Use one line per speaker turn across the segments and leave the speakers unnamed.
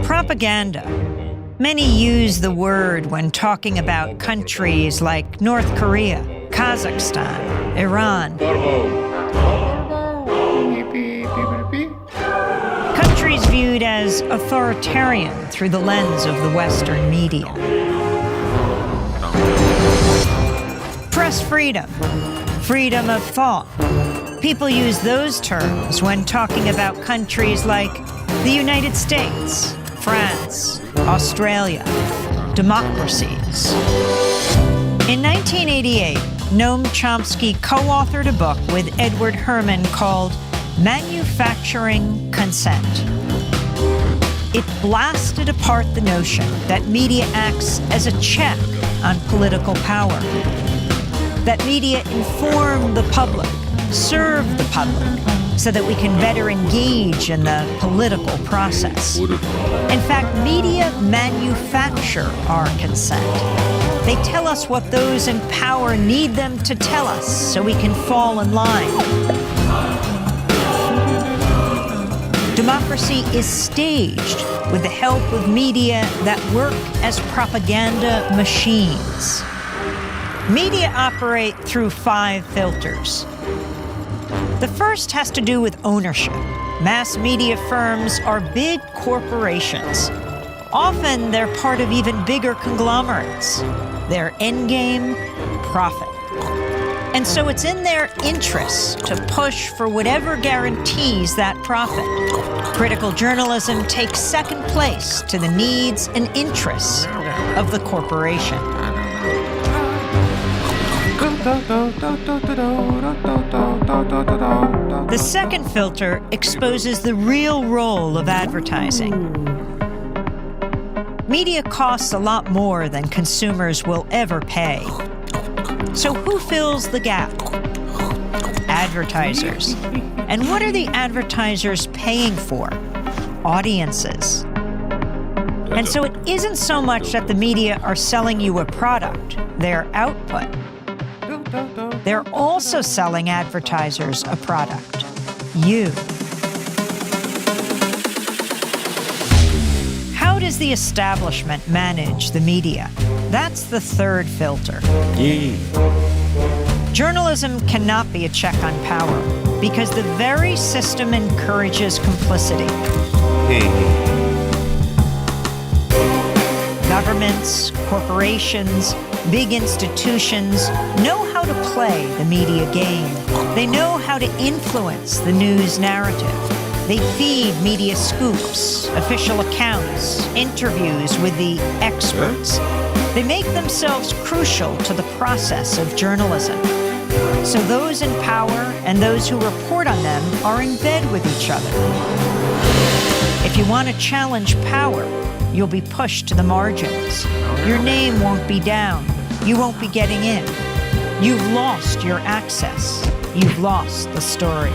Propaganda. Many use the word when talking about countries like North Korea, Kazakhstan, Iran. Countries viewed as authoritarian through the lens of the Western media. Press freedom, freedom of thought. People use those terms when talking about countries like the United States, France, Australia, democracies. In 1988, Noam Chomsky co-authored a book with Edward Herman called Manufacturing Consent. It blasted apart the notion that media acts as a check on political power, that media inform the public, serve the public, so that we can better engage in the political process. In fact, media manufacture our consent. They tell us what those in power need them to tell us so we can fall in line. Democracy is staged with the help of media that work as propaganda machines. Media operate through 5 filters. The first has to do with ownership. Mass media firms are big corporations. Often they're part of even bigger conglomerates. Their endgame, profit. And so it's in their interests to push for whatever guarantees that profit. Critical journalism takes second place to the needs and interests of the corporation. The second filter exposes the real role of advertising. Media costs a lot more than consumers will ever pay. So who fills the gap? Advertisers. And what are the advertisers paying for? Audiences. And so it isn't so much that the media are selling you a product, their output. They're also selling advertisers a product, you. How does the establishment manage the media? That's the third filter. Journalism cannot be a check on power because the very system encourages complicity. Governments, corporations, big institutions know how to play the media game. They know how to influence the news narrative. They feed media scoops, official accounts, interviews with the experts. They make themselves crucial to the process of journalism. So those in power and those who report on them are in bed with each other. If you want to challenge power, you'll be pushed to the margins. Your name won't be down. You won't be getting in. You've lost your access. You've lost the story.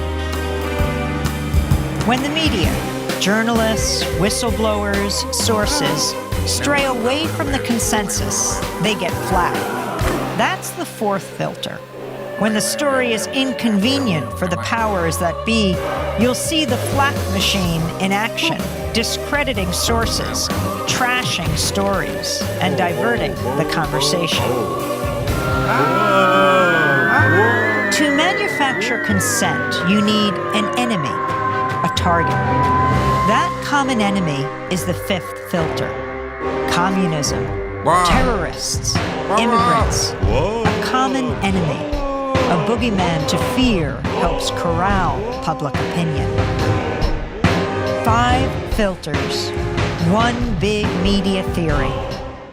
When the media, journalists, whistleblowers, sources, stray away from the consensus, they get flagged. That's the fourth filter. When the story is inconvenient for the powers that be, you'll see the flak machine in action, discrediting sources, trashing stories, and diverting the conversation. To manufacture consent, you need an enemy, a target. That common enemy is the fifth filter. Communism, terrorists, immigrants, a common enemy. A boogeyman to fear helps corral public opinion. 5 filters, one big media theory.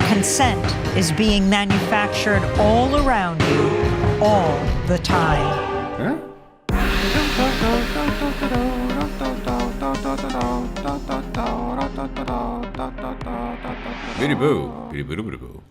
Consent is being manufactured all around you, all the time.
Biddy boo, biddy boo, biddy boo.